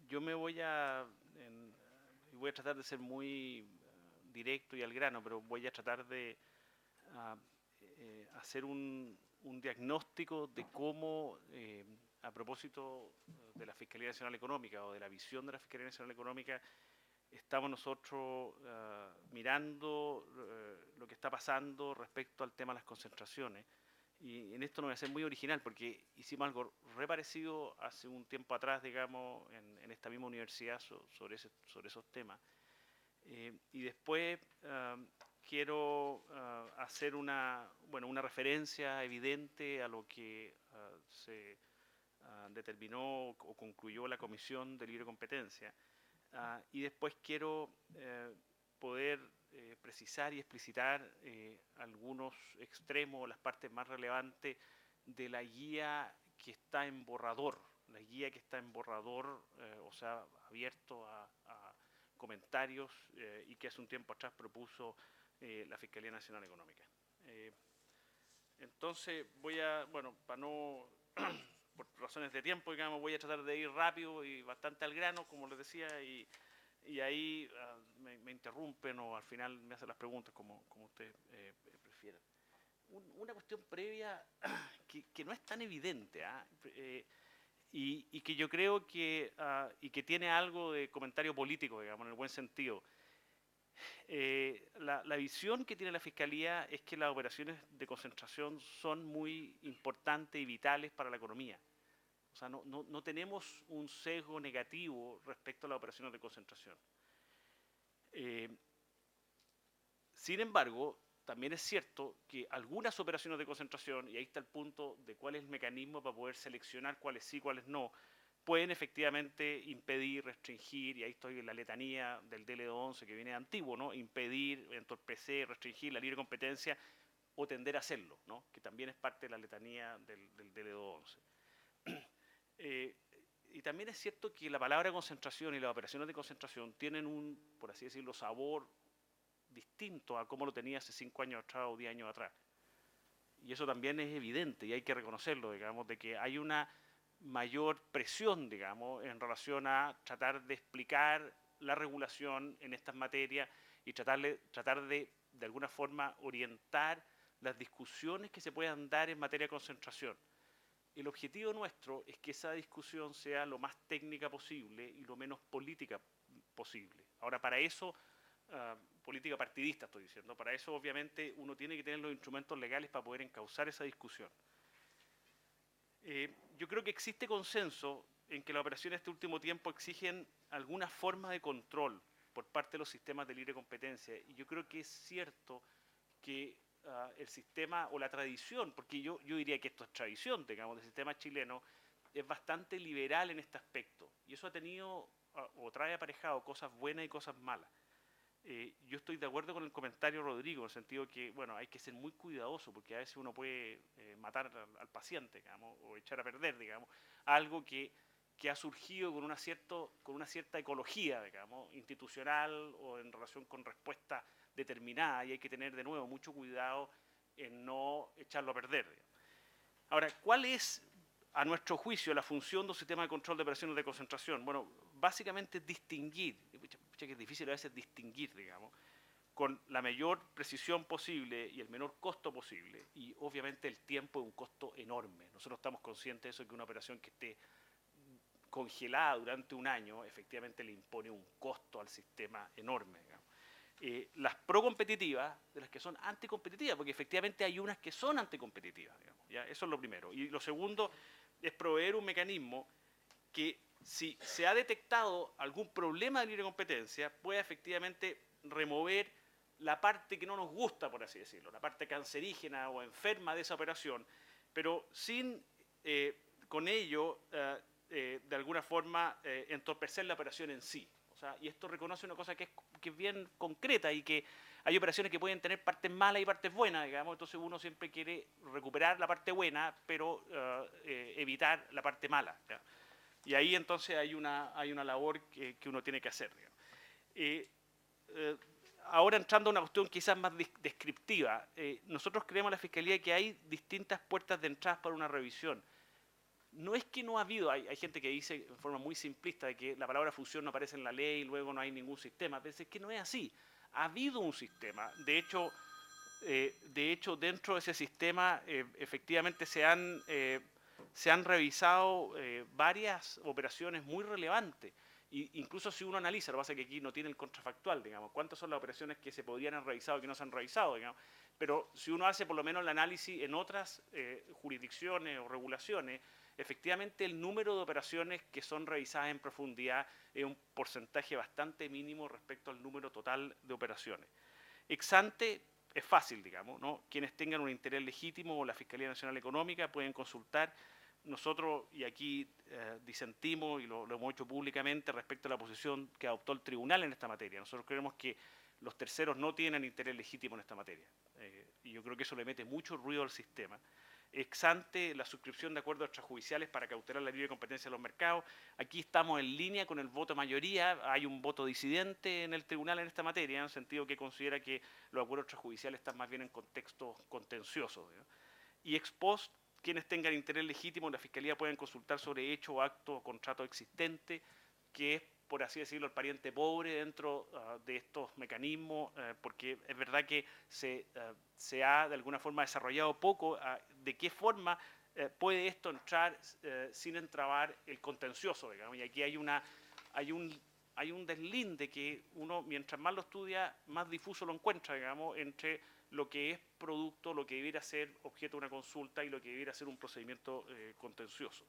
Yo me voy a tratar de ser muy directo y al grano, pero voy a tratar de ah, hacer un diagnóstico de cómo, a propósito de la Fiscalía Nacional Económica o de la visión de la Fiscalía Nacional Económica, estamos nosotros mirando lo que está pasando respecto al tema de las concentraciones. Y en esto no voy a ser muy original porque hicimos algo re parecido hace un tiempo atrás, digamos, en esta misma universidad sobre esos temas. Y después quiero hacer una referencia evidente a lo que se determinó o concluyó la Comisión de Libre Competencia. Y después quiero poder precisar y explicitar algunos extremos, las partes más relevantes de la guía que está en borrador, la guía que está en borrador, o sea, abierto a comentarios y que hace un tiempo atrás propuso la Fiscalía Nacional Económica. Entonces bueno, para no, por razones de tiempo, digamos, voy a tratar de ir rápido y bastante al grano, como les decía, y ahí me interrumpen o al final me hacen las preguntas como ustedes prefieran. Una cuestión previa que no es tan evidente, y que yo creo y que tiene algo de comentario político, digamos, en el buen sentido. La visión que tiene la Fiscalía es que las operaciones de concentración son muy importantes y vitales para la economía. O sea, no tenemos un sesgo negativo respecto a las operaciones de concentración. Eh, Sin embargo, también es cierto que algunas operaciones de concentración, y ahí está el punto de cuál es el mecanismo para poder seleccionar cuáles sí, cuáles no, pueden efectivamente impedir, restringir, y ahí estoy en la letanía del DL11 que viene de antiguo, ¿no? Impedir, entorpecer, restringir la libre competencia o tender a hacerlo, ¿no? Que también es parte de la letanía del DL11. Eh, y también es cierto que la palabra concentración y las operaciones de concentración tienen un, por así decirlo, sabor distinto a cómo lo tenía hace 5 años atrás o 10 años atrás. Y eso también es evidente y hay que reconocerlo, digamos, de que hay una mayor presión, digamos, en relación a tratar de explicar la regulación en estas materias y tratar de alguna forma, orientar las discusiones que se puedan dar en materia de concentración. El objetivo nuestro es que esa discusión sea lo más técnica posible y lo menos política posible. Ahora, para eso, política partidista estoy diciendo, para eso obviamente uno tiene que tener los instrumentos legales para poder encauzar esa discusión. Yo creo que existe consenso en que las operaciones de este último tiempo exigen alguna forma de control por parte de los sistemas de libre competencia. Y yo creo que es cierto que el sistema o la tradición, porque yo diría que esto es tradición, digamos, del sistema chileno, es bastante liberal en este aspecto. Y eso ha tenido o trae aparejado cosas buenas y cosas malas. Yo estoy de acuerdo con el comentario de Rodrigo, en el sentido que, bueno, hay que ser muy cuidadoso, porque a veces uno puede matar al paciente, digamos, o echar a perder, digamos, algo que ha surgido con una cierta ecología, digamos, institucional o en relación con respuestas determinadas, y hay que tener de nuevo mucho cuidado en no echarlo a perder, digamos. Ahora, ¿cuál es, a nuestro juicio, la función de un sistema de control de operaciones de concentración? Bueno, básicamente distinguir, que es difícil a veces distinguir, digamos, con la mayor precisión posible y el menor costo posible. Y obviamente el tiempo es un costo enorme. Nosotros estamos conscientes de eso, que una operación que esté congelada durante un año efectivamente le impone un costo al sistema enorme, digamos. Las pro-competitivas de las que son anticompetitivas, porque efectivamente hay unas que son anticompetitivas, digamos, ¿ya? Eso es lo primero. Y lo segundo es proveer un mecanismo que, si se ha detectado algún problema de libre competencia, pueda efectivamente remover la parte que no nos gusta, por así decirlo, la parte cancerígena o enferma de esa operación, pero sin con ello de alguna forma entorpecer la operación en sí. O sea, y esto reconoce una cosa que es bien concreta, y que hay operaciones que pueden tener partes malas y partes buenas, digamos, entonces uno siempre quiere recuperar la parte buena, pero evitar la parte mala, ¿ya? Y ahí entonces hay una labor que uno tiene que hacer, digamos. Eh, eh, Ahora, entrando a una cuestión quizás más descriptiva, nosotros creemos en la Fiscalía que hay distintas puertas de entrada para una revisión. no es que no ha habido, hay gente que dice en forma muy simplista de que la palabra fusión no aparece en la ley y luego no hay ningún sistema, pero es que no es así. Ha habido un sistema. De hecho, dentro de ese sistema efectivamente se han revisado varias operaciones muy relevantes. Incluso si uno analiza, lo que pasa es que aquí no tiene el contrafactual, digamos, cuántas son las operaciones que se podrían haber revisado y que no se han revisado, digamos. Pero si uno hace por lo menos el análisis en otras jurisdicciones o regulaciones, efectivamente el número de operaciones que son revisadas en profundidad es un porcentaje bastante mínimo respecto al número total de operaciones. Ex ante es fácil, digamos, ¿no? Quienes tengan un interés legítimo o la Fiscalía Nacional Económica pueden consultar. Nosotros, y aquí disentimos y lo hemos hecho públicamente respecto a la posición que adoptó el tribunal en esta materia. Nosotros creemos que los terceros no tienen interés legítimo en esta materia. Y yo creo que eso le mete mucho ruido al sistema. Ex ante la suscripción de acuerdos extrajudiciales para cautelar la libre competencia de los mercados. Aquí estamos en línea con el voto mayoría. Hay un voto disidente en el tribunal en esta materia, en el sentido que considera que los acuerdos extrajudiciales están más bien en contextos contenciosos, ¿no? Y ex post, quienes tengan interés legítimo en la Fiscalía pueden consultar sobre hecho, acto o contrato existente, que es, por así decirlo, el pariente pobre dentro de estos mecanismos, porque es verdad que se ha de alguna forma desarrollado poco de qué forma puede esto entrar sin entrabar el contencioso, digamos. Y aquí hay un deslinde que uno, mientras más lo estudia, más difuso lo encuentra, digamos, entre lo que es producto, lo que debiera ser objeto de una consulta y lo que debiera ser un procedimiento contencioso.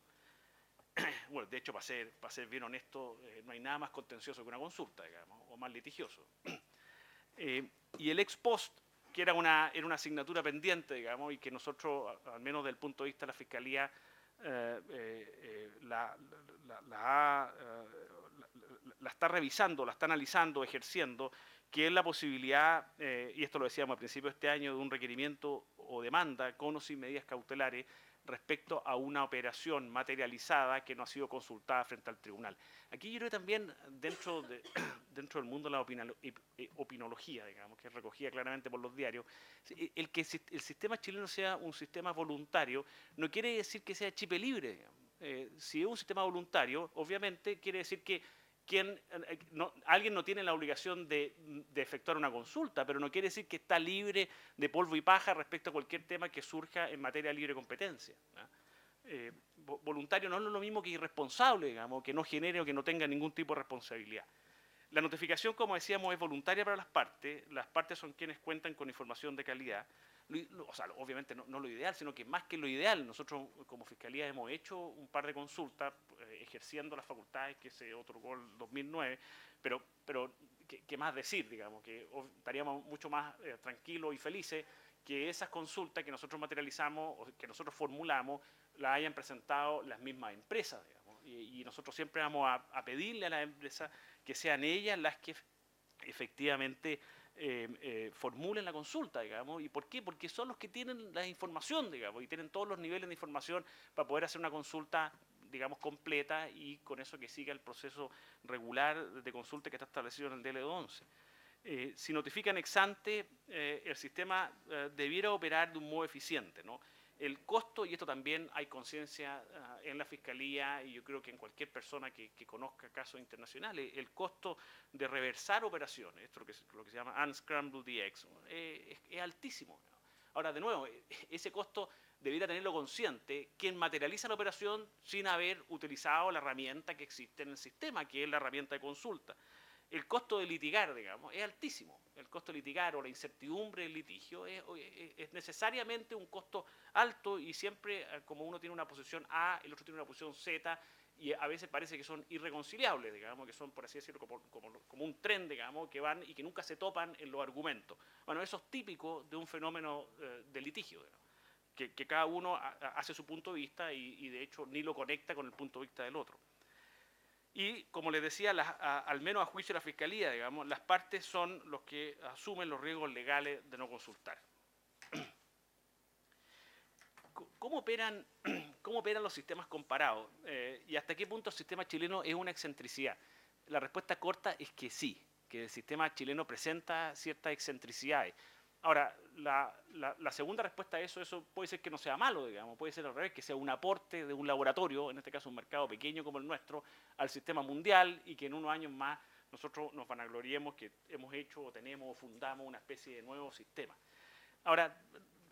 Bueno, de hecho, para ser bien honesto, no hay nada más contencioso que una consulta, digamos, o más litigioso. Y el ex post, que era una asignatura pendiente, digamos, y que nosotros, al menos desde el punto de vista de la Fiscalía, la está revisando, la está analizando, ejerciendo, que es la posibilidad, y esto lo decíamos al principio de este año, de un requerimiento o demanda con o sin medidas cautelares respecto a una operación materializada que no ha sido consultada frente al tribunal. Aquí yo creo que también dentro del mundo de la opinología, digamos, que es recogida claramente por los diarios, el que el sistema chileno sea un sistema voluntario no quiere decir que sea chip libre. Si es un sistema voluntario, obviamente quiere decir que alguien no tiene la obligación de efectuar una consulta, pero no quiere decir que está libre de polvo y paja respecto a cualquier tema que surja en materia de libre competencia, ¿no? Voluntario no es lo mismo que irresponsable, digamos, que no genere o que no tenga ningún tipo de responsabilidad. La notificación, como decíamos, es voluntaria para las partes son quienes cuentan con información de calidad. O sea, obviamente no lo ideal, sino que más que lo ideal, nosotros como Fiscalía hemos hecho un par de consultas ejerciendo las facultades que se otorgó el 2009, pero ¿qué más decir? Digamos, que estaríamos mucho más tranquilos y felices que esas consultas que nosotros materializamos o que nosotros formulamos las hayan presentado las mismas empresas, digamos. Y nosotros siempre vamos a pedirle a las empresas que sean ellas las que efectivamente formulen la consulta, digamos. ¿Y por qué? Porque son los que tienen la información, digamos, y tienen todos los niveles de información para poder hacer una consulta, digamos, completa y con eso que siga el proceso regular de consulta que está establecido en el DL 11. Si notifican ex ante, el sistema debiera operar de un modo eficiente, ¿no? El costo, y esto también hay conciencia en la Fiscalía y yo creo que en cualquier persona que conozca casos internacionales, el costo de reversar operaciones, esto es lo que se llama unscramble DX, es altísimo, ¿no? Ahora, de nuevo, ese costo debiera tenerlo consciente quien materializa la operación sin haber utilizado la herramienta que existe en el sistema, que es la herramienta de consulta. El costo de litigar, digamos, es altísimo. El costo de litigar o la incertidumbre del litigio es necesariamente un costo alto y siempre, como uno tiene una posición A, el otro tiene una posición Z, y a veces parece que son irreconciliables, digamos, que son, por así decirlo, como un tren, digamos, que van y que nunca se topan en los argumentos. Bueno, eso es típico de un fenómeno de litigio, digamos, que cada uno hace su punto de vista y de hecho ni lo conecta con el punto de vista del otro. Y, como les decía, al menos a juicio de la Fiscalía, digamos, las partes son los que asumen los riesgos legales de no consultar. ¿Cómo operan los sistemas comparados? ¿Y hasta qué punto el sistema chileno es una excentricidad? La respuesta corta es que sí, que el sistema chileno presenta ciertas excentricidades. Ahora, la segunda respuesta a eso puede ser que no sea malo, digamos, puede ser al revés, que sea un aporte de un laboratorio, en este caso un mercado pequeño como el nuestro, al sistema mundial y que en unos años más nosotros nos vanagloriemos que hemos hecho o tenemos o fundamos una especie de nuevo sistema. Ahora,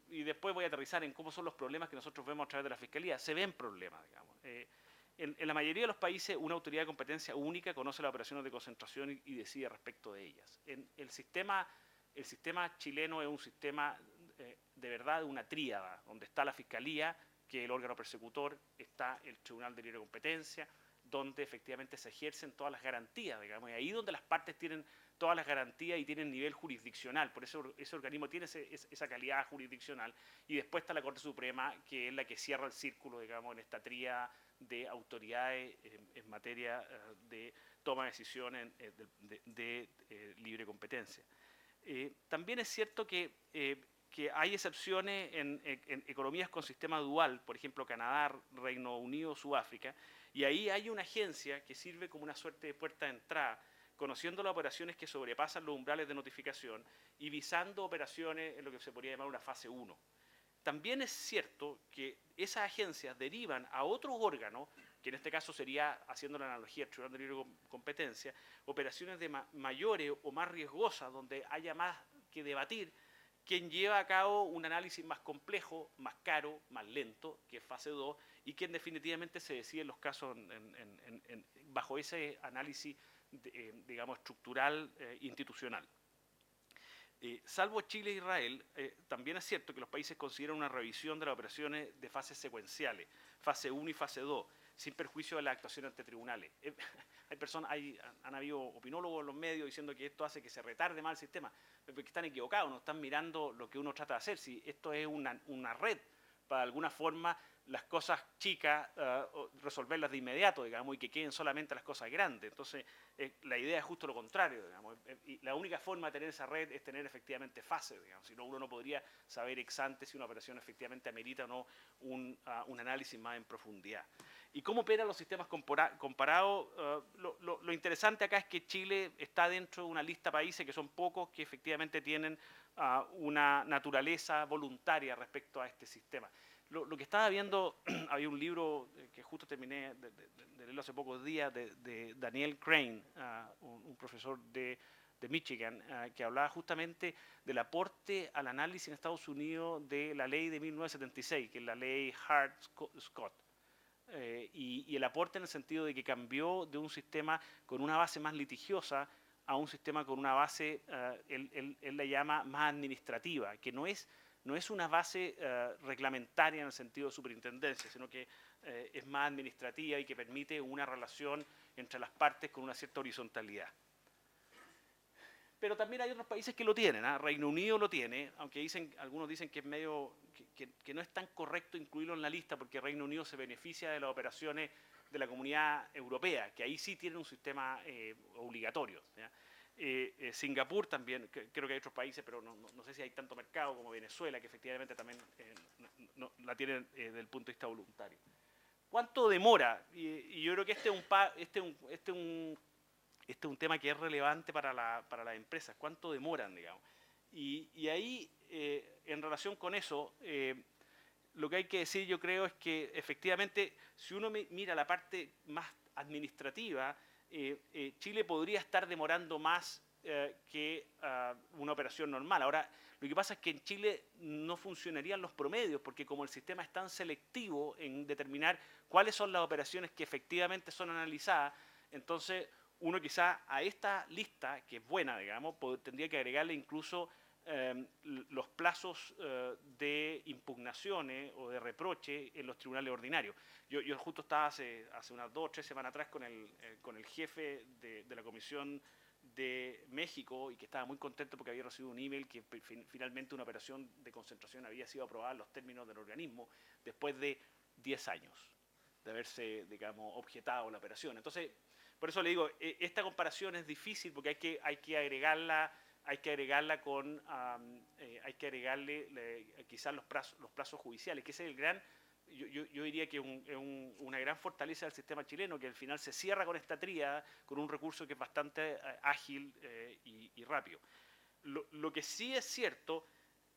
y después voy a aterrizar en cómo son los problemas que nosotros vemos a través de la Fiscalía. Se ven problemas, digamos. En la mayoría de los países, una autoridad de competencia única conoce las operaciones de concentración y decide respecto de ellas. El sistema chileno es un sistema de verdad, una tríada, donde está la Fiscalía, que es el órgano persecutor, está el Tribunal de Libre Competencia, donde efectivamente se ejercen todas las garantías, digamos, y ahí donde las partes tienen todas las garantías y tienen nivel jurisdiccional, por eso ese organismo tiene esa calidad jurisdiccional, y después está la Corte Suprema, que es la que cierra el círculo, digamos, en esta tríada de autoridades en materia de toma de decisiones de libre competencia. También es cierto que hay excepciones en economías con sistema dual, por ejemplo Canadá, Reino Unido, Sudáfrica, y ahí hay una agencia que sirve como una suerte de puerta de entrada, conociendo las operaciones que sobrepasan los umbrales de notificación y visando operaciones en lo que se podría llamar una fase 1. También es cierto que esas agencias derivan a otros órganos, que en este caso sería, haciendo la analogía al Tribunal de Libre Competencia, operaciones de mayores o más riesgosas, donde haya más que debatir, quien lleva a cabo un análisis más complejo, más caro, más lento, que es fase 2, y quien definitivamente se decide en los casos bajo ese análisis, digamos, estructural, institucional. Salvo Chile e Israel, también es cierto que los países consideran una revisión de las operaciones de fases secuenciales, fase 1 y fase 2, sin perjuicio de la actuación ante tribunales. Han habido opinólogos en los medios diciendo que esto hace que se retarde más el sistema, pero que están equivocados, no están mirando lo que uno trata de hacer. Si esto es una red, para alguna forma las cosas chicas resolverlas de inmediato, digamos, y que queden solamente las cosas grandes. Entonces, la idea es justo lo contrario, digamos, y la única forma de tener esa red es tener efectivamente fases, digamos, si no uno no podría saber ex ante si una operación efectivamente amerita o no un análisis más en profundidad. ¿Y cómo operan los sistemas comparados? Lo interesante acá es que Chile está dentro de una lista de países que son pocos que efectivamente tienen una naturaleza voluntaria respecto a este sistema. Lo que estaba viendo, había un libro que justo terminé de leerlo hace pocos días, de Daniel Crane, un profesor de Michigan, que hablaba justamente del aporte al análisis en Estados Unidos de la ley de 1976, que es la ley Hart-Scott. Y el aporte en el sentido de que cambió de un sistema con una base más litigiosa a un sistema con una base, él la llama más administrativa, que no es una base reglamentaria en el sentido de superintendencia, sino que es más administrativa y que permite una relación entre las partes con una cierta horizontalidad. Pero también hay otros países que lo tienen, ¿eh? Reino Unido lo tiene, aunque algunos dicen que es medio que no es tan correcto incluirlo en la lista porque Reino Unido se beneficia de las operaciones de la Comunidad Europea, que ahí sí tiene un sistema obligatorio, ¿ya? Singapur también, creo que hay otros países, pero no sé si hay tanto mercado como Venezuela, que efectivamente también la tienen desde el punto de vista voluntario. ¿Cuánto demora? Y yo creo que este es un tema que es relevante para las empresas. ¿Cuánto demoran, digamos? Y ahí, en relación con eso, lo que hay que decir, yo creo, es que efectivamente, si uno mira la parte más administrativa, Chile podría estar demorando más que una operación normal. Ahora, lo que pasa es que en Chile no funcionarían los promedios, porque como el sistema es tan selectivo en determinar cuáles son las operaciones que efectivamente son analizadas, entonces uno quizá a esta lista, que es buena, digamos, tendría que agregarle incluso los plazos de impugnaciones o de reproche en los tribunales ordinarios. Yo justo estaba hace unas 2 o 3 semanas atrás con el jefe de la Comisión de México y que estaba muy contento porque había recibido un email que finalmente una operación de concentración había sido aprobada en los términos del organismo después de 10 años de haberse, digamos, objetado la operación. Entonces, por eso le digo, esta comparación es difícil porque hay que agregarle quizás los plazos judiciales, que ese es el gran, yo diría que es una gran fortaleza del sistema chileno, que al final se cierra con esta tríada, con un recurso que es bastante ágil y rápido. Lo que sí es cierto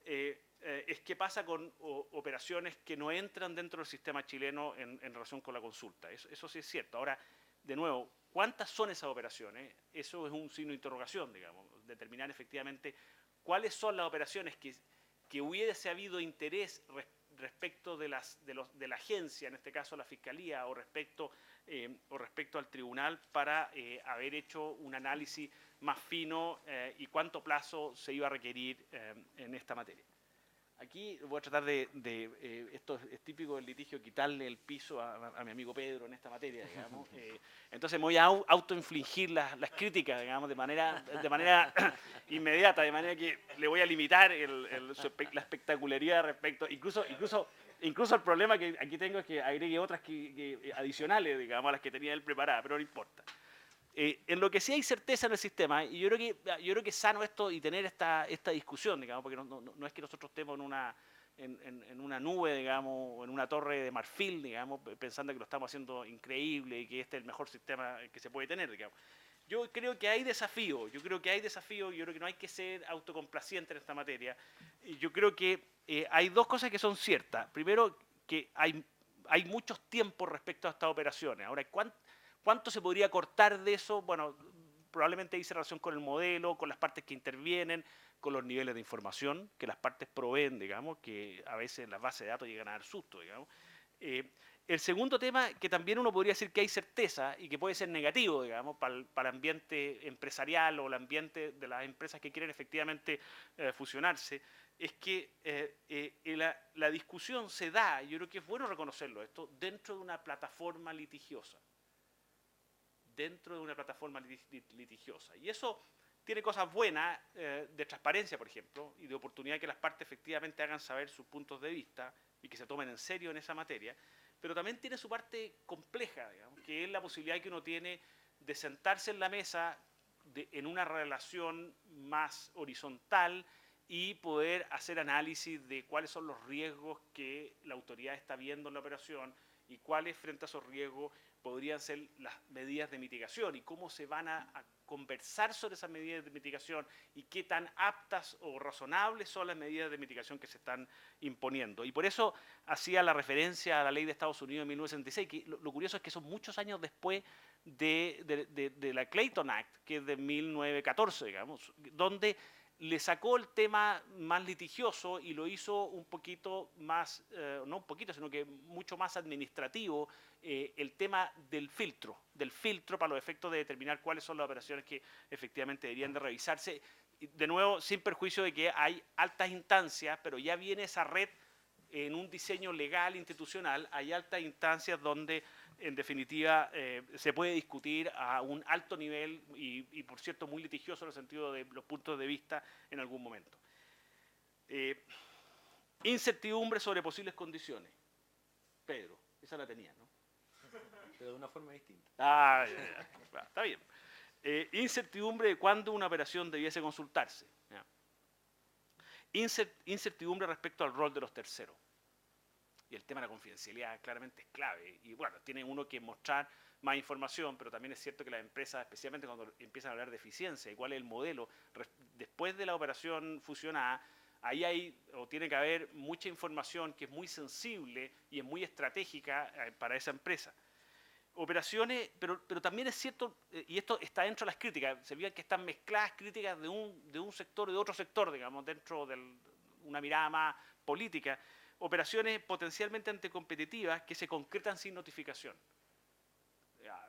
es qué pasa con operaciones que no entran dentro del sistema chileno en relación con la consulta. Eso sí es cierto. Ahora, de nuevo, ¿cuántas son esas operaciones? Eso es un signo de interrogación, digamos. Determinar efectivamente cuáles son las operaciones que hubiese habido interés respecto de la agencia, en este caso la Fiscalía, o respecto al tribunal para haber hecho un análisis más fino y cuánto plazo se iba a requerir en esta materia. Aquí voy a tratar esto es típico del litigio, quitarle el piso a mi amigo Pedro en esta materia, digamos. Entonces me voy a autoinfligir las críticas, digamos, de manera inmediata, de manera que le voy a limitar la espectacularidad respecto, incluso el problema que aquí tengo es que agregue otras adicionales, digamos, a las que tenía él preparada, pero no importa. En lo que sí hay certeza en el sistema, y yo creo que es sano esto y tener esta discusión, digamos, porque no es que nosotros estemos en una nube, digamos, o en una torre de marfil, digamos, pensando que lo estamos haciendo increíble y que este es el mejor sistema que se puede tener, digamos. Yo creo que hay desafíos, yo creo que no hay que ser autocomplaciente en esta materia. Y yo creo que hay dos cosas que son ciertas. Primero, que hay muchos tiempos respecto a estas operaciones. Ahora, ¿cuánto se podría cortar de eso? Bueno, probablemente dice relación con el modelo, con las partes que intervienen, con los niveles de información que las partes proveen, digamos, que a veces las bases de datos llegan a dar susto, digamos. El segundo tema, que también uno podría decir que hay certeza y que puede ser negativo, digamos, para el ambiente empresarial o el ambiente de las empresas que quieren efectivamente fusionarse, es que la discusión se da, yo creo que es bueno reconocerlo esto, dentro de una plataforma litigiosa. Y eso tiene cosas buenas de transparencia, por ejemplo, y de oportunidad que las partes efectivamente hagan saber sus puntos de vista y que se tomen en serio en esa materia, pero también tiene su parte compleja, digamos, que es la posibilidad que uno tiene de sentarse en la mesa en una relación más horizontal y poder hacer análisis de cuáles son los riesgos que la autoridad está viendo en la operación y cuáles frente a esos riesgos podrían ser las medidas de mitigación y cómo se van a conversar sobre esas medidas de mitigación y qué tan aptas o razonables son las medidas de mitigación que se están imponiendo. Y por eso hacía la referencia a la ley de Estados Unidos de 1966, que lo curioso es que son muchos años después de la Clayton Act, que es de 1914, digamos, donde le sacó el tema más litigioso y lo hizo un poquito más, no un poquito, sino que mucho más administrativo, el tema del filtro para los efectos de determinar cuáles son las operaciones que efectivamente deberían de revisarse. De nuevo, sin perjuicio de que hay altas instancias, pero ya viene esa red en un diseño legal institucional, hay altas instancias donde en definitiva se puede discutir a un alto nivel y por cierto muy litigioso en el sentido de los puntos de vista en algún momento. Incertidumbre sobre posibles condiciones. Pedro, esa la tenía, ¿no? Pero de una forma distinta. Ya, está bien. Incertidumbre de cuándo una operación debiese consultarse. ¿Ya? Incertidumbre respecto al rol de los terceros. Y el tema de la confidencialidad claramente es clave. Y bueno, tiene uno que mostrar más información, pero también es cierto que las empresas, especialmente cuando empiezan a hablar de eficiencia y cuál es el modelo, después de la operación fusionada, ahí hay o tiene que haber mucha información que es muy sensible y es muy estratégica para esa empresa. Operaciones, pero también es cierto, y esto está dentro de las críticas, se vean que están mezcladas críticas de un sector y de otro sector, digamos, dentro de una mirada más política, operaciones potencialmente anticompetitivas que se concretan sin notificación.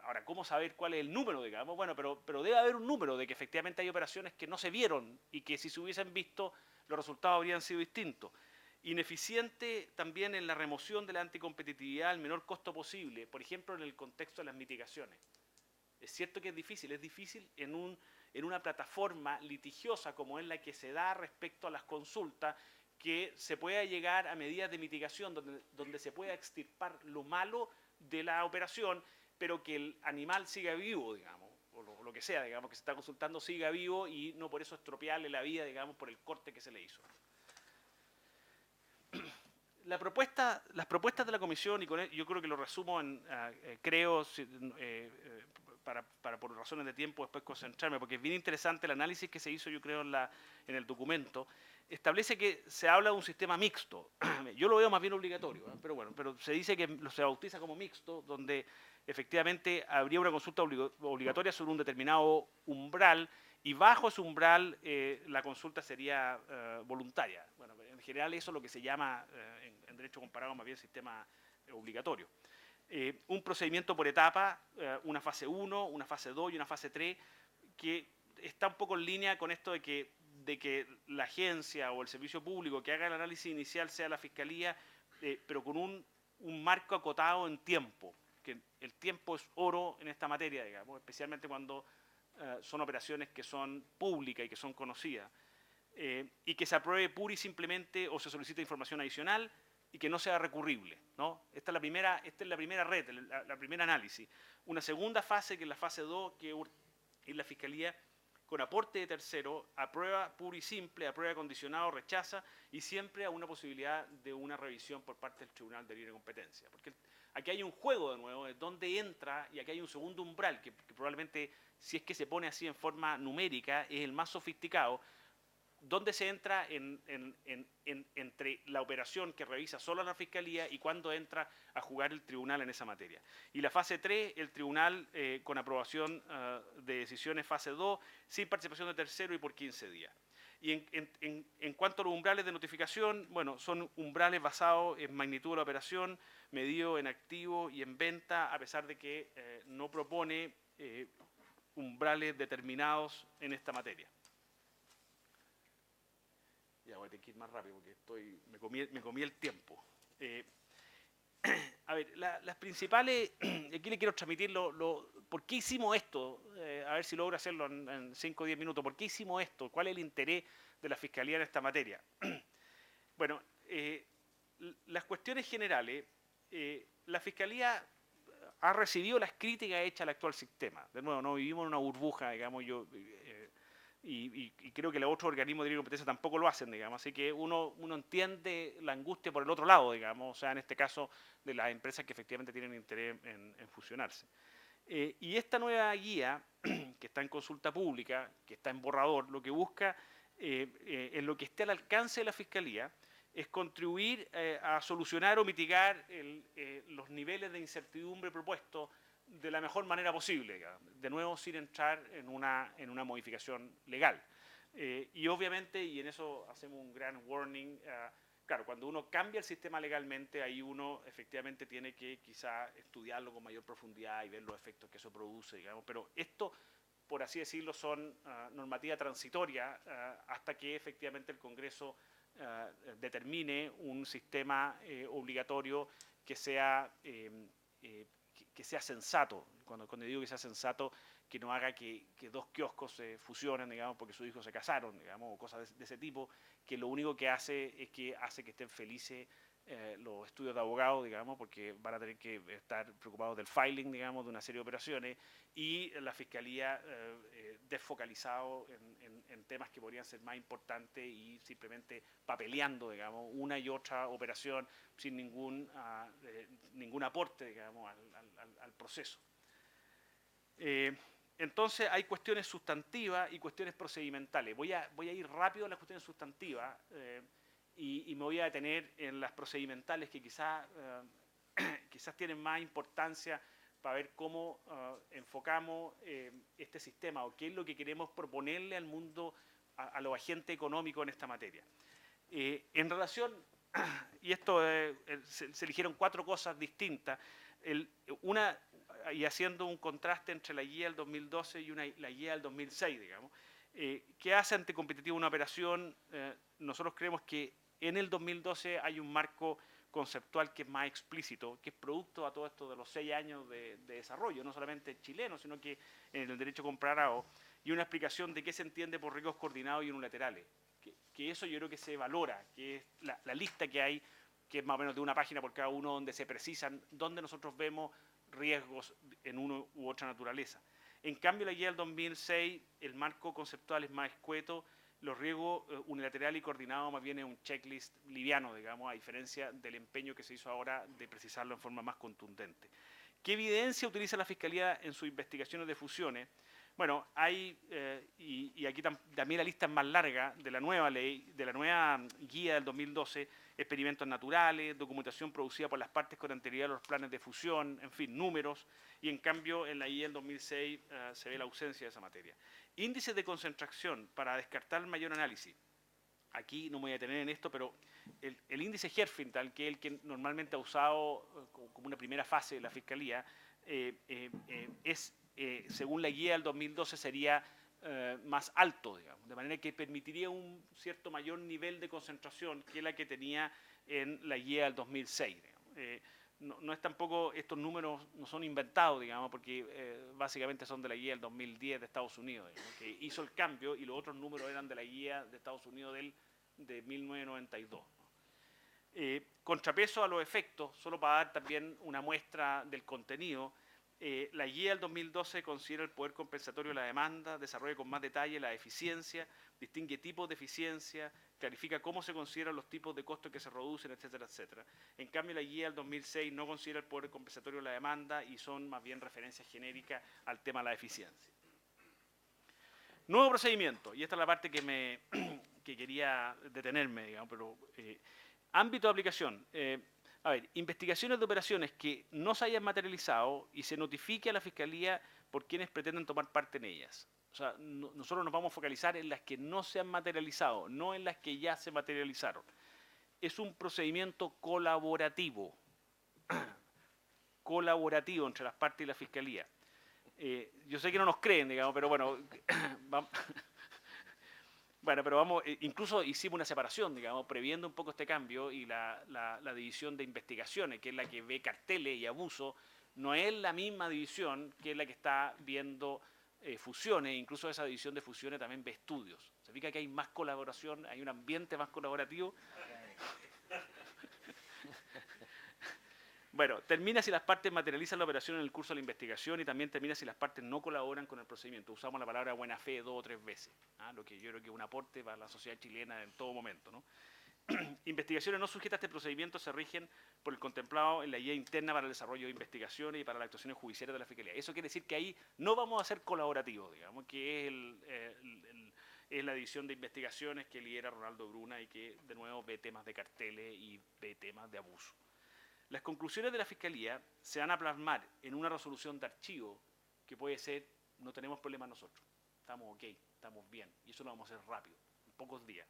Ahora, ¿cómo saber cuál es el número, digamos? Bueno, pero debe haber un número de que efectivamente hay operaciones que no se vieron y que si se hubiesen visto los resultados habrían sido distintos. Ineficiente también en la remoción de la anticompetitividad al menor costo posible, por ejemplo, en el contexto de las mitigaciones. Es cierto que es difícil en una plataforma litigiosa como es la que se da respecto a las consultas, que se pueda llegar a medidas de mitigación donde se pueda extirpar lo malo de la operación, pero que el animal siga vivo, digamos, o lo que sea, digamos, que se está consultando siga vivo y no por eso estropearle la vida, digamos, por el corte que se le hizo. Las propuestas de la comisión, y con yo creo que lo resumo para por razones de tiempo después concentrarme, porque es bien interesante el análisis que se hizo, yo creo, en el documento. establece que se habla de un sistema mixto. Yo lo veo más bien obligatorio, pero bueno, pero se dice que se bautiza como mixto, donde efectivamente habría una consulta obligatoria sobre un determinado umbral y bajo ese umbral la consulta sería voluntaria. Bueno, en general eso es lo que se llama en derecho comparado más bien sistema obligatorio. Un procedimiento por etapa, una fase 1, una fase 2 y una fase 3, que está un poco en línea con esto de que la agencia o el servicio público que haga el análisis inicial sea la fiscalía, pero con un marco acotado en tiempo, que el tiempo es oro en esta materia, digamos, especialmente cuando son operaciones que son públicas y que son conocidas, y que se apruebe pura y simplemente o se solicite información adicional y que no sea recurrible, ¿no? Esta es la primera red, la primera análisis. Una segunda fase, que es la fase 2, que es la Fiscalía con aporte de tercero, aprueba puro y simple, aprueba condicionado, rechaza, y siempre a una posibilidad de una revisión por parte del Tribunal de Libre Competencia. Porque aquí hay un juego de nuevo, de dónde entra, y aquí hay un segundo umbral, que probablemente, si es que se pone así en forma numérica, es el más sofisticado, dónde se entra entre la operación que revisa solo la Fiscalía y cuándo entra a jugar el tribunal en esa materia. Y la fase 3, el tribunal con aprobación de decisiones fase 2, sin participación de tercero y por 15 días. Y en cuanto a los umbrales de notificación, bueno, son umbrales basados en magnitud de la operación, medido en activo y en venta, a pesar de que no propone umbrales determinados en esta materia. Ya voy a tener que ir más rápido porque me comí el tiempo. A ver, las principales, aquí le quiero transmitir por qué hicimos esto, a ver si logro hacerlo en 5 o 10 minutos. ¿Por qué hicimos esto? ¿Cuál es el interés de la Fiscalía en esta materia? Bueno, las cuestiones generales, la Fiscalía ha recibido las críticas hechas al actual sistema. De nuevo, no vivimos en una burbuja, digamos, y creo que los otros organismos de libre competencia tampoco lo hacen, digamos, así que uno entiende la angustia por el otro lado, digamos, o sea, en este caso de las empresas que efectivamente tienen interés en fusionarse. Y esta nueva guía, que está en consulta pública, que está en borrador, lo que busca, en lo que esté al alcance de la Fiscalía, es contribuir a solucionar o mitigar los niveles de incertidumbre propuestos de la mejor manera posible, de nuevo sin entrar en una modificación legal. Y obviamente, y en eso hacemos un gran warning, claro, cuando uno cambia el sistema legalmente, ahí uno efectivamente tiene que quizá estudiarlo con mayor profundidad y ver los efectos que eso produce, digamos, pero esto, por así decirlo, son normativa transitoria hasta que efectivamente el Congreso determine un sistema obligatorio que sea sensato. Cuando digo que sea sensato, que no haga que dos kioscos se fusionen, digamos, porque sus hijos se casaron, digamos, o cosas de ese tipo, que lo único que hace es que hace que estén felices los estudios de abogados, digamos, porque van a tener que estar preocupados del filing, digamos, de una serie de operaciones, y la Fiscalía desfocalizado en temas que podrían ser más importantes y simplemente papeleando, digamos, una y otra operación sin ningún aporte, digamos, al proceso. Entonces hay cuestiones sustantivas y cuestiones procedimentales. Voy a ir rápido a las cuestiones sustantivas y me voy a detener en las procedimentales que quizás tienen más importancia para ver cómo enfocamos este sistema o qué es lo que queremos proponerle al mundo, a los agentes económicos en esta materia. En relación, y esto se eligieron 4 cosas distintas, y haciendo un contraste entre la guía del 2012 y la guía del 2006, digamos, ¿qué hace anticompetitivo una operación? Nosotros creemos que en el 2012 hay un marco conceptual que es más explícito, que es producto a todo esto de los 6 años de desarrollo, no solamente chileno, sino que en el derecho comparado, y una explicación de qué se entiende por riesgos coordinados y unilaterales. Que eso yo creo que se valora, que es la lista que hay, que es más o menos de una página por cada uno, donde se precisan dónde nosotros vemos riesgos en una u otra naturaleza. En cambio, la guía del 2006, el marco conceptual es más escueto, los riesgos unilaterales y coordinados más bien es un checklist liviano, digamos, a diferencia del empeño que se hizo ahora de precisarlo en forma más contundente. ¿Qué evidencia utiliza la Fiscalía en sus investigaciones de fusiones? Bueno, hay, y aquí también la lista es más larga, de la nueva ley, de la nueva guía del 2012, experimentos naturales, documentación producida por las partes con anterioridad a los planes de fusión, en fin, números, y en cambio en la guía del 2006 se ve la ausencia de esa materia. Índices de concentración para descartar el mayor análisis. Aquí no me voy a detener en esto, pero el índice Herfindahl, que es el que normalmente ha usado como una primera fase de la Fiscalía, según la guía del 2012, sería más alto, digamos, de manera que permitiría un cierto mayor nivel de concentración que la que tenía en la guía del 2006. No es tampoco, estos números no son inventados, digamos, porque básicamente son de la guía del 2010 de Estados Unidos, digamos, que hizo el cambio, y los otros números eran de la guía de Estados Unidos de 1992. Contrapeso a los efectos, solo para dar también una muestra del contenido. La guía del 2012 considera el poder compensatorio de la demanda, desarrolla con más detalle la eficiencia, distingue tipos de eficiencia, clarifica cómo se consideran los tipos de costos que se reducen, etcétera, etcétera. En cambio, la guía del 2006 no considera el poder compensatorio de la demanda y son más bien referencias genéricas al tema de la eficiencia. Nuevo procedimiento, y esta es la parte que quería detenerme, digamos, pero ámbito de aplicación. A ver, investigaciones de operaciones que no se hayan materializado y se notifique a la Fiscalía por quienes pretenden tomar parte en ellas. O sea, nosotros nos vamos a focalizar en las que no se han materializado, no en las que ya se materializaron. Es un procedimiento colaborativo, colaborativo entre las partes y la Fiscalía. Yo sé que no nos creen, digamos, pero bueno, bueno, pero vamos, incluso hicimos una separación, digamos, previendo un poco este cambio, y la división de investigaciones, que es la que ve carteles y abuso, no es la misma división que es la que está viendo fusiones. Incluso esa división de fusiones también ve estudios. Se fija que hay más colaboración, hay un ambiente más colaborativo. Bueno, termina si las partes materializan la operación en el curso de la investigación, y también termina si las partes no colaboran con el procedimiento. Usamos la palabra buena fe 2 o 3 veces, lo que yo creo que es un aporte para la sociedad chilena en todo momento, ¿no? Investigaciones no sujetas a este procedimiento se rigen por el contemplado en la guía interna para el desarrollo de investigaciones y para las actuaciones judiciales de la Fiscalía. Eso quiere decir que ahí no vamos a ser colaborativos, digamos, que es la división de investigaciones que lidera Ronaldo Bruna, y que de nuevo ve temas de carteles y ve temas de abuso. Las conclusiones de la Fiscalía se van a plasmar en una resolución de archivo que puede ser: no tenemos problemas nosotros, estamos ok, estamos bien, y eso lo vamos a hacer rápido, en pocos días.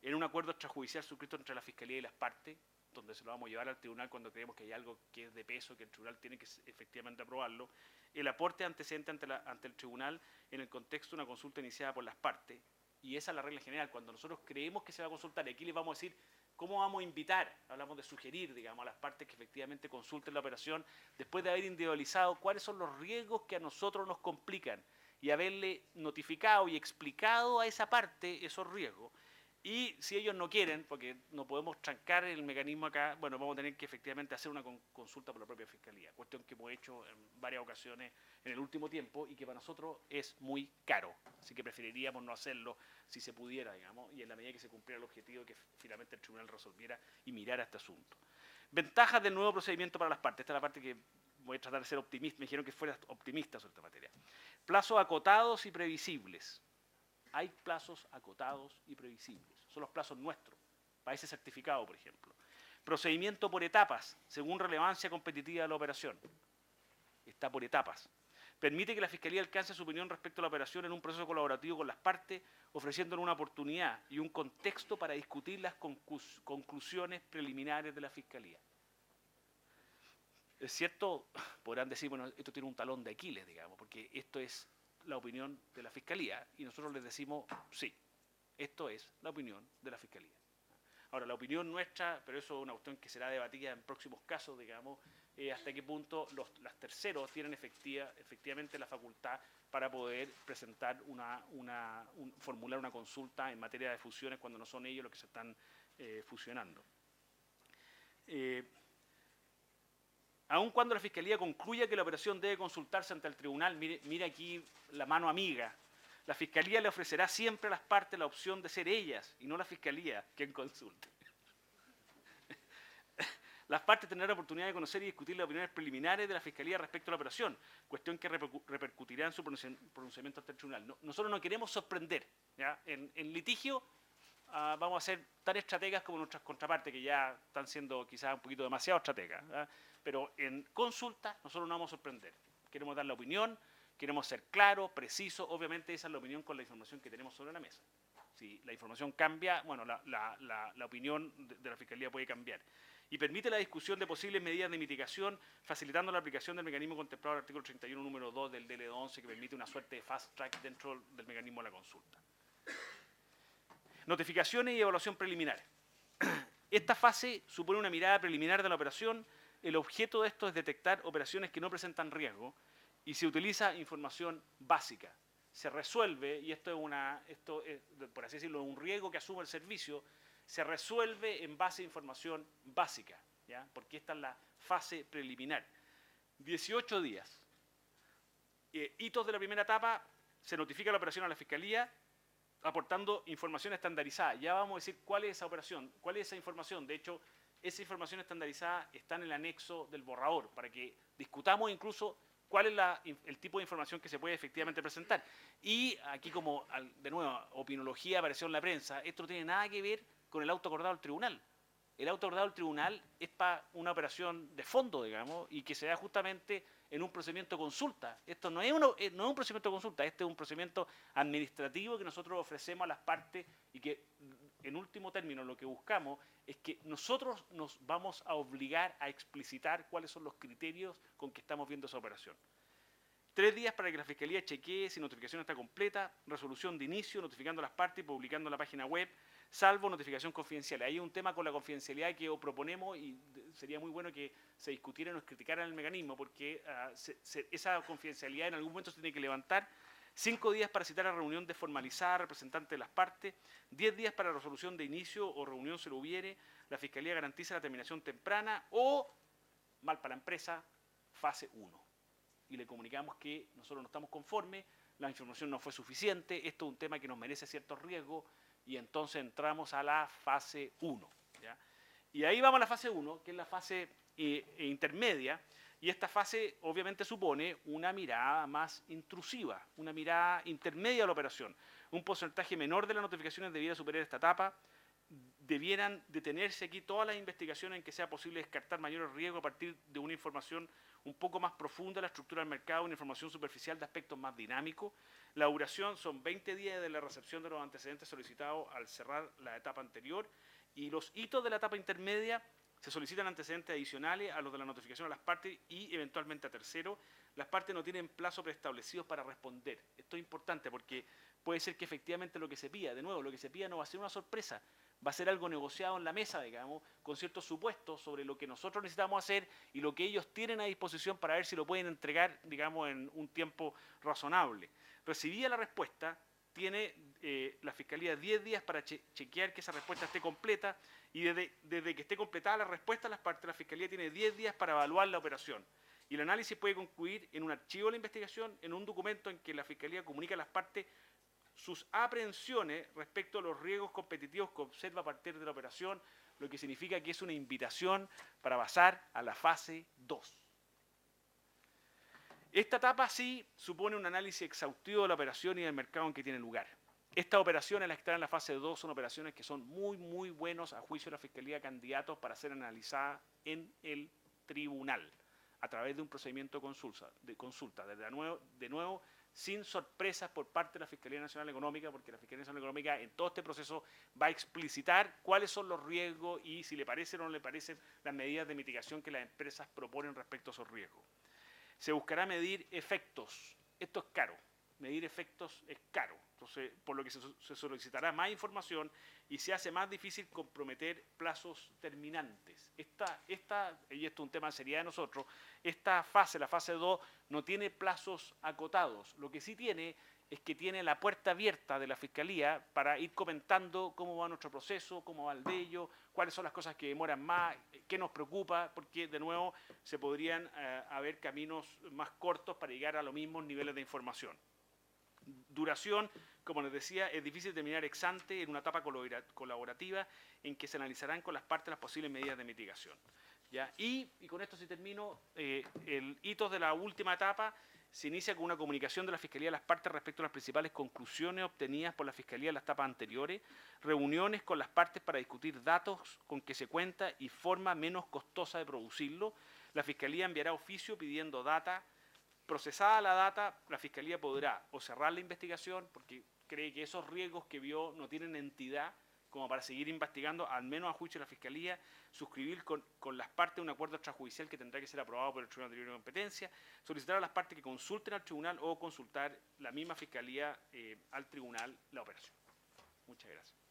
En un acuerdo extrajudicial suscrito entre la Fiscalía y las partes, donde se lo vamos a llevar al tribunal cuando creemos que hay algo que es de peso, que el tribunal tiene que efectivamente aprobarlo. El aporte antecedente ante el tribunal en el contexto de una consulta iniciada por las partes, y esa es la regla general. Cuando nosotros creemos que se va a consultar, y aquí les vamos a decir cómo vamos a invitar, hablamos de sugerir, digamos, a las partes que efectivamente consulten la operación, después de haber individualizado cuáles son los riesgos que a nosotros nos complican, y haberle notificado y explicado a esa parte esos riesgos. Y si ellos no quieren, porque no podemos trancar el mecanismo acá, bueno, vamos a tener que efectivamente hacer una consulta por la propia Fiscalía, cuestión que hemos hecho en varias ocasiones en el último tiempo, y que para nosotros es muy caro, así que preferiríamos no hacerlo si se pudiera, digamos, y en la medida que se cumpliera el objetivo, que finalmente el tribunal resolviera y mirara este asunto. Ventajas del nuevo procedimiento para las partes. Esta es la parte que voy a tratar de ser optimista. Me dijeron que fuera optimista sobre esta materia. Plazos acotados y previsibles. Hay plazos acotados y previsibles. Son los plazos nuestros, para ese certificado, por ejemplo. Procedimiento por etapas, según relevancia competitiva de la operación. Está por etapas. Permite que la Fiscalía alcance su opinión respecto a la operación en un proceso colaborativo con las partes, ofreciéndole una oportunidad y un contexto para discutir las conclusiones preliminares de la Fiscalía. Es cierto, podrán decir, bueno, esto tiene un talón de Aquiles, digamos, porque esto es la opinión de la Fiscalía, y nosotros les decimos, sí, esto es la opinión de la Fiscalía. Ahora, la opinión nuestra, pero eso es una cuestión que será debatida en próximos casos, digamos, hasta qué punto los terceros tienen efectivamente la facultad para poder presentar formular una consulta en materia de fusiones cuando no son ellos los que se están fusionando. Aun cuando la Fiscalía concluya que la operación debe consultarse ante el tribunal, mire aquí la mano amiga, la Fiscalía le ofrecerá siempre a las partes la opción de ser ellas, y no la Fiscalía, quien consulte. Las partes tendrán la oportunidad de conocer y discutir las opiniones preliminares de la Fiscalía respecto a la operación, cuestión que repercutirá en su pronunciamiento ante el tribunal. Nosotros no queremos sorprender. ¿Ya? En litigio vamos a ser tan estrategas como nuestras contrapartes, que ya están siendo quizás un poquito demasiado estrategas. ¿Ya? Pero en consulta nosotros no vamos a sorprender. Queremos dar la opinión, queremos ser claros, precisos. Obviamente esa es la opinión con la información que tenemos sobre la mesa. Si la información cambia, bueno, la opinión de la Fiscalía puede cambiar. Y permite la discusión de posibles medidas de mitigación, facilitando la aplicación del mecanismo contemplado en el artículo 31, número 2 del DL 11, que permite una suerte de fast track dentro del mecanismo de la consulta. Notificaciones y evaluación preliminar. Esta fase supone una mirada preliminar de la operación. El objeto de esto es detectar operaciones que no presentan riesgo y se utiliza información básica. Se resuelve, y esto es, por así decirlo, un riesgo que asume el servicio, se resuelve en base a información básica, ¿ya? Porque esta es la fase preliminar. 18 días. Hitos de la primera etapa, se notifica la operación a la Fiscalía, aportando información estandarizada. Ya vamos a decir cuál es esa operación, cuál es esa información. De hecho, esa información estandarizada está en el anexo del borrador, para que discutamos incluso cuál es el tipo de información que se puede efectivamente presentar. Y aquí, como de nuevo, opinología apareció en la prensa, esto no tiene nada que ver con el auto acordado del tribunal. El auto acordado del tribunal es para una operación de fondo, digamos, y que se da justamente en un procedimiento de consulta. Esto no es un procedimiento de consulta, este es un procedimiento administrativo que nosotros ofrecemos a las partes y que, en último término, lo que buscamos es que nosotros nos vamos a obligar a explicitar cuáles son los criterios con que estamos viendo esa operación. 3 días para que la Fiscalía chequee si notificación está completa, resolución de inicio, notificando a las partes y publicando en la página web, salvo notificación confidencial. Hay un tema con la confidencialidad que proponemos y sería muy bueno que se discutiera y nos criticaran el mecanismo, porque esa confidencialidad en algún momento se tiene que levantar. 5 días para citar a reunión desformalizada representante de las partes, 10 días para resolución de inicio o reunión se lo hubiere, la Fiscalía garantiza la terminación temprana o, mal para la empresa, fase 1. Y le comunicamos que nosotros no estamos conformes, la información no fue suficiente, esto es un tema que nos merece ciertos riesgos, y entonces entramos a la fase 1. ¿Ya? Y ahí vamos a la fase 1, que es la fase intermedia, y esta fase obviamente supone una mirada más intrusiva, una mirada intermedia de la operación. Un porcentaje menor de las notificaciones debiera superar esta etapa, debieran detenerse aquí todas las investigaciones en que sea posible descartar mayores riesgos a partir de una información un poco más profunda de la estructura del mercado, una información superficial de aspectos más dinámicos. La duración son 20 días de la recepción de los antecedentes solicitados al cerrar la etapa anterior, y los hitos de la etapa intermedia se solicitan antecedentes adicionales a los de la notificación a las partes y eventualmente a terceros. Las partes no tienen plazo preestablecidos para responder. Esto es importante porque puede ser que efectivamente lo que se pida, de nuevo, lo que se pida no va a ser una sorpresa, va a ser algo negociado en la mesa, digamos, con ciertos supuestos sobre lo que nosotros necesitamos hacer y lo que ellos tienen a disposición para ver si lo pueden entregar, digamos, en un tiempo razonable. Recibida la respuesta, tiene la Fiscalía 10 días para chequear que esa respuesta esté completa, y desde que esté completada la respuesta, las partes de la Fiscalía tiene 10 días para evaluar la operación. Y el análisis puede concluir en un archivo de la investigación, en un documento en que la Fiscalía comunica a las partes sus aprehensiones respecto a los riesgos competitivos que observa a partir de la operación, lo que significa que es una invitación para pasar a la fase 2. Esta etapa sí supone un análisis exhaustivo de la operación y del mercado en que tiene lugar. Estas operaciones, las que están en la fase 2, son operaciones que son muy buenos a juicio de la Fiscalía, candidatos para ser analizadas en el tribunal a través de un procedimiento de consulta. De nuevo, sin sorpresas por parte de la Fiscalía Nacional Económica, porque la Fiscalía Nacional Económica en todo este proceso va a explicitar cuáles son los riesgos y si le parecen o no le parecen las medidas de mitigación que las empresas proponen respecto a esos riesgos. Se buscará medir efectos. Esto es caro. Medir efectos es caro. Entonces, por lo que se solicitará más información y se hace más difícil comprometer plazos terminantes. Y esto es un tema de seriedad de nosotros, esta fase, la fase 2, no tiene plazos acotados. Lo que sí tiene es que tiene la puerta abierta de la Fiscalía para ir comentando cómo va nuestro proceso, cómo va el de ellos, cuáles son las cosas que demoran más, qué nos preocupa, porque de nuevo se podrían haber caminos más cortos para llegar a los mismos niveles de información. Duración, como les decía, es difícil determinar ex ante en una etapa colaborativa en que se analizarán con las partes las posibles medidas de mitigación. ¿Ya? Y con esto sí termino, el hito de la última etapa se inicia con una comunicación de la Fiscalía a las partes respecto a las principales conclusiones obtenidas por la Fiscalía en las etapas anteriores, reuniones con las partes para discutir datos con que se cuenta y forma menos costosa de producirlo. La Fiscalía enviará oficio pidiendo data. Procesada la data, la Fiscalía podrá o cerrar la investigación porque cree que esos riesgos que vio no tienen entidad como para seguir investigando, al menos a juicio de la Fiscalía, suscribir con las partes un acuerdo extrajudicial que tendrá que ser aprobado por el Tribunal de Libre Competencia, solicitar a las partes que consulten al tribunal o consultar la misma Fiscalía al tribunal la operación. Muchas gracias.